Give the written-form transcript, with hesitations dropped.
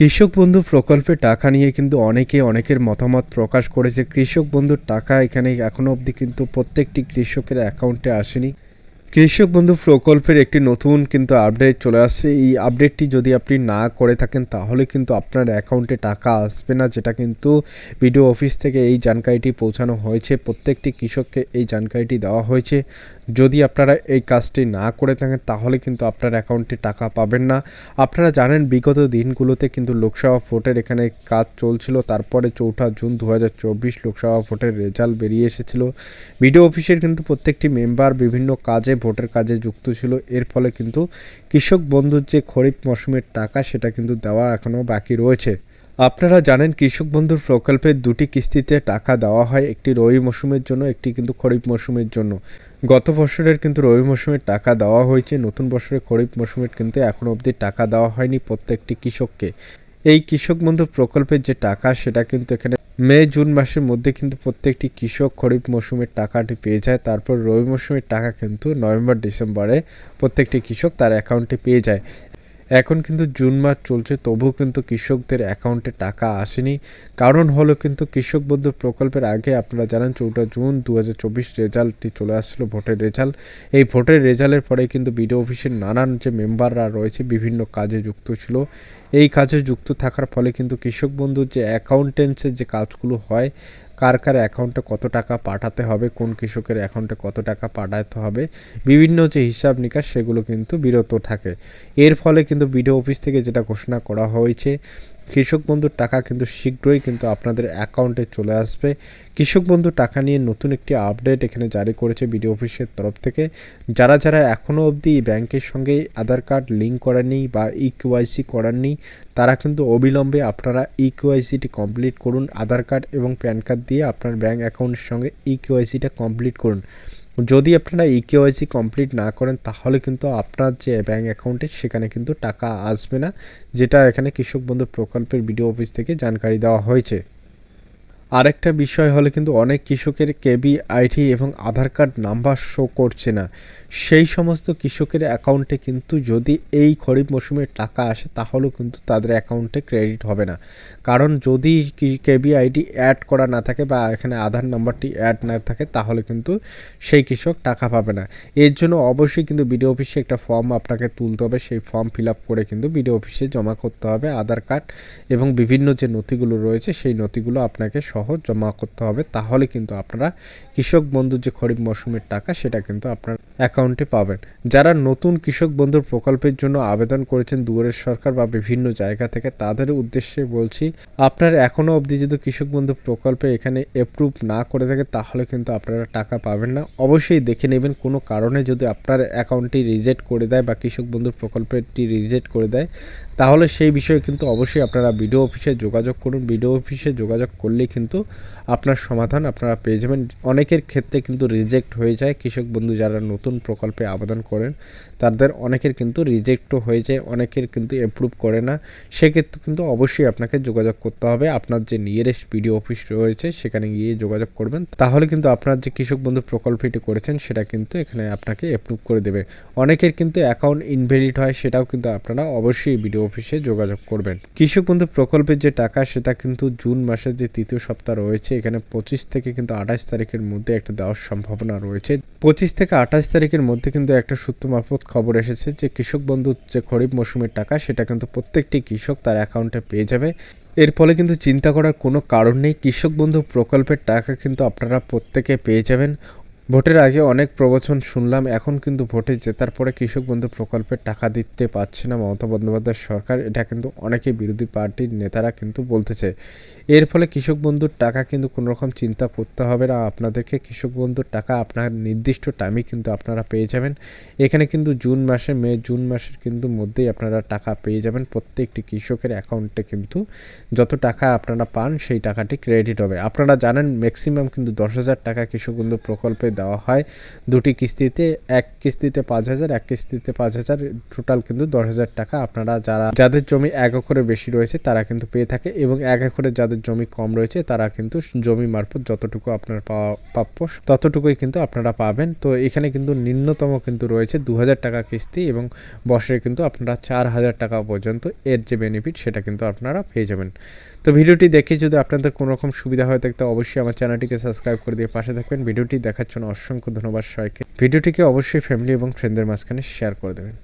কৃষক বন্ধু প্রকল্পে টাকা নিয়ে কিন্তু অনেকের মতামত প্রকাশ করেছে। কৃষক বন্ধুর টাকা এখানে এখনো অবধি কিন্তু প্রত্যেকটি কৃষকের অ্যাকাউন্টে আসেনি। কৃষক বন্ধু প্রকল্পের একটি নতুন কিন্তু আপডেট চলে আসছে। এই আপডেটটি যদি আপনি না করে থাকেন তাহলে কিন্তু আপনার অ্যাকাউন্টে টাকা আসবে না, যেটা কিন্তু বিডিও অফিস থেকে এই জানকারিটি পৌঁছানো হয়েছে। প্রত্যেকটি কৃষককে এই জানকারিটি দেওয়া হয়েছে। যদি আপনারা এই কাজটি না করে থাকেন তাহলে কিন্তু আপনার অ্যাকাউন্টে টাকা পাবেন না। আপনারা জানেন বিগত দিনগুলোতে কিন্তু লোকসভা ভোটের এখানে কাজ চলছিল, তারপরে 4 জুন 2024 লোকসভা ভোটের রেজাল্ট বেরিয়ে এসেছিল। বিডিও অফিসের কিন্তু প্রত্যেকটি মেম্বার বিভিন্ন কাজে ভোটের কাজে যুক্ত ছিল। এর ফলে কিন্তু কৃষক বন্ধুর যে খরিফ মৌসুমের টাকা সেটা কিন্তু দেওয়া এখনও বাকি রয়েছে। আপনারা জানেন কৃষক বন্ধুর প্রকল্পের দুটি কিস্তিতে টাকা দেওয়া হয়, একটি রবি মৌসুমের জন্য, একটি কিন্তু খরিফ মৌসুমের জন্য। গত বছরের কিন্তু রবি মৌসুমের টাকা দেওয়া হয়েছে, নতুন বছরে খরিফ মৌসুমের কিন্তু এখনও অবধি টাকা দেওয়া হয়নি প্রত্যেকটি কৃষককে। এই কৃষক বন্ধু প্রকল্পের যে টাকা সেটা কিন্তু এখানে মে জুন মাসের মধ্যে কিন্তু প্রত্যেকটি কৃষক খরিফ মৌসুমের টাকাটি পেয়ে যায়। তারপর রবি মৌসুমের টাকা কিন্তু নভেম্বর ডিসেম্বরে প্রত্যেকটি কৃষক তার অ্যাকাউন্টে পেয়ে যায়। এখন কিন্তু জুন মাস চলছে, তবুও কিন্তু কৃষকদের অ্যাকাউন্টে টাকা আসেনি। কারণ হলো কিন্তু কৃষক বন্ধু প্রকল্পের আগে আপনারা জানেন 4 জুন 2024 রেজাল্টটি চলে আসছিলো, ভোটের রেজাল্ট। এই ভোটের রেজাল্টের পরে কিন্তু বিডিও অফিসের নানান যে মেম্বাররা রয়েছে বিভিন্ন কাজে যুক্ত ছিল। এই কাজে যুক্ত থাকার ফলে কিন্তু কৃষক বন্ধুর যে অ্যাকাউন্টেন্সের যে কাজগুলো হয়, কার কার অ্যাকাউন্টে কত টাকা পাঠাতে হবে, কোন কৃষকের অ্যাকাউন্টে কত টাকা পাঠাতে হবে, বিভিন্ন যে হিসাব নিকাশ সেগুলো কিন্তু বিরত থাকে। এর ফলে কিন্তু বিডিও অফিস থেকে যেটা ঘোষণা করা হয়েছে, কৃষক বন্ধুর টাকা কিন্তু শীঘ্রই কিন্তু আপনাদের অ্যাকাউন্টে চলে আসবে। কৃষক বন্ধু টাকা নিয়ে নতুন একটি আপডেট এখানে জারি করেছে বিডিও অফিসের তরফ থেকে। যারা এখনও অবধি ব্যাংকের সঙ্গে আধার কার্ড লিঙ্ক করেননি বা ইকেওয়াইসি করাননি, তারা কিন্তু অবিলম্বে আপনারা ইকেওয়াইসিটি কমপ্লিট করুন। আধার কার্ড এবং প্যান কার্ড দিয়ে আপনার ব্যাংক অ্যাকাউন্টের সঙ্গে ইকেওয়াইসিটা কমপ্লিট করুন। যদি আপনারা ইকেওয়াইসি কমপ্লিট না করেন তাহলে কিন্তু আপনার যে ব্যাঙ্ক অ্যাকাউন্টে সেখানে কিন্তু টাকা আসবে না, যেটা এখানে কৃষক বন্ধু প্রকল্পের বিডিও অফিস থেকে জানকারি দেওয়া হয়েছে। আরেকটা বিষয় হলো কিন্তু অনেক কৃষকের কেবি আইডি এবং আধার কার্ড নাম্বার শো করছে না। সেই সমস্ত কৃষকের অ্যাকাউন্টে কিন্তু যদি এই খরিফ মৌসুমের টাকা আসে তাহলেও কিন্তু তাদের অ্যাকাউন্টে ক্রেডিট হবে না। কারণ যদি কেবি আইডি অ্যাড করা না থাকে বা এখানে আধার নাম্বারটি অ্যাড না থাকে তাহলে কিন্তু সেই কৃষক টাকা পাবে না। এর জন্য অবশ্যই কিন্তু বিডিও অফিসে একটা ফর্ম আপনাকে তুলতে হবে, সেই ফর্ম ফিল আপ করে কিন্তু বিডিও অফিসে জমা করতে হবে। আধার কার্ড এবং বিভিন্ন যে নথিগুলো রয়েছে সেই নথিগুলো আপনাকে সহজ জমা করতে হবে, তাহলে কিন্তু আপনারা কৃষক বন্ধুর যে খরিফ মৌসুমের টাকা সেটা কিন্তু আপনার অ্যাকাউন্টে পাবেন। যারা নতুন কৃষক বন্ধুর প্রকল্পের জন্য আবেদন করেছেন দুয়ারের সরকার বা বিভিন্ন জায়গা থেকে, তাদের উদ্দেশ্যে বলছি আপনার এখনও অবধি যদি কৃষক বন্ধু প্রকল্পে এখানে অ্যাপ্রুভ না করে থাকে তাহলে কিন্তু আপনারা টাকা পাবেন না। অবশ্যই দেখে নেবেন কোনো কারণে যদি আপনার অ্যাকাউন্টটি রিজেক্ট করে দেয় বা কৃষক বন্ধুর প্রকল্পটি রিজেক্ট করে দেয় তাহলে সেই বিষয়ে কিন্তু অবশ্যই আপনারা বিডিও অফিসে যোগাযোগ করুন। বিডিও অফিসে যোগাযোগ করলেই কিন্তু আপনার সমাধান আপনারা পেয়ে যাবেন। অনেকের ক্ষেত্রে কিন্তু রিজেক্ট হয়ে যায়, কৃষক বন্ধু যারা নতুন প্রকল্পে আবেদন করেন তাদের অনেকের কিন্তু রিজেক্টও হয়ে যায়, অনেকের কিন্তু অ্যাপ্রুভ করে না। সেক্ষেত্রে কিন্তু অবশ্যই আপনাকে যোগাযোগ করতে হবে, আপনার যে নিয়ারেস্ট বিডিও অফিস রয়েছে সেখানে গিয়ে যোগাযোগ করবেন, তাহলে কিন্তু আপনার যে কৃষক বন্ধু প্রকল্পটি করেছেন সেটা কিন্তু এখানে আপনাকে অ্যাপ্রুভ করে দেবে। অনেকের কিন্তু অ্যাকাউন্ট ইনভ্যালিড হয়, সেটাও কিন্তু আপনারা অবশ্যই বিডিও অফিসে যোগাযোগ করবেন। কৃষক বন্ধু প্রকল্পের যে টাকা সেটা কিন্তু জুন মাসের যে তৃতীয় সপ্তাহ রয়েছে এখানে 25 থেকে কিন্তু 28 তারিখের মধ্যে একটা দেওয়ার সম্ভাবনা রয়েছে। 25 থেকে 28 তারিখের মধ্যে কিন্তু একটা সূত্র মারফত খবর এসেছে যে কৃষক বন্ধুর যে খরিফ মৌসুমের টাকা সেটা কিন্তু প্রত্যেকটি কৃষক তার অ্যাকাউন্টে পেয়ে যাবে। এর ফলে কিন্তু চিন্তা করার কোনো কারণ নেই, কৃষক বন্ধু প্রকল্পের টাকা কিন্তু আপনারা প্রত্যেকে পেয়ে যাবেন। ভোটের আগে অনেক প্রবচন শুনলাম, এখন কিন্তু ভোটে জেতার পরে কৃষক বন্ধু প্রকল্পের টাকা দিতে পারছে না মমতা বন্দ্যোপাধ্যায় সরকার, এটা কিন্তু অনেকেই বিরোধী পার্টির নেতারা কিন্তু বলতেছে। এর ফলে কৃষক বন্ধুর টাকা কিন্তু কোনো রকম চিন্তা করতে হবে না আপনাদেরকে, কৃষক বন্ধুর টাকা আপনার নির্দিষ্ট টাইমে কিন্তু আপনারা পেয়ে যাবেন। এখানে কিন্তু জুন মাসের কিন্তু মধ্যেই আপনারা টাকা পেয়ে যাবেন। প্রত্যেকটি কৃষকের অ্যাকাউন্টে কিন্তু যত টাকা আপনারা পান সেই টাকাটি ক্রেডিট হবে। আপনারা জানেন ম্যাক্সিমাম কিন্তু 10,000 টাকা কৃষক বন্ধু প্রকল্পে দেওয়া হয় দুটি কিস্তিতে, এক কিস্তিতে 5,000, এক কিস্তিতে 5,000, টোটাল কিন্তু 10,000 টাকা আপনারা যাদের জমি 1 একরের বেশি রয়েছে তারা কিন্তু পেয়ে থাকে, এবং 1 একরের যাদের জমি কম রয়েছে তারা কিন্তু জমি মারফত যতটুকু আপনার প্রাপ্য ততটুকুই কিন্তু আপনারা পাবেন। তো এখানে কিন্তু নিম্নতম কিন্তু রয়েছে 2,000 টাকা কিস্তি, এবং বছরে কিন্তু আপনারা 4,000 টাকা পর্যন্ত এর যে বেনিফিট সেটা কিন্তু আপনারা পেয়ে যাবেন। তো ভিডিওটি দেখে যদি আপনাদের কোনো রকম সুবিধা হয়ে থাকে তো অবশ্যই আমার চ্যানেলটিকে সাবস্ক্রাইব করে দিয়ে পাশে থাকবেন। ভিডিওটি দেখার জন্য অসংখ্য ধন্যবাদ সবাইকে। ভিডিওটিকে অবশ্যই ফ্যামিলি এবং ফ্রেন্ডদের মাঝখানে শেয়ার করে দেবেন।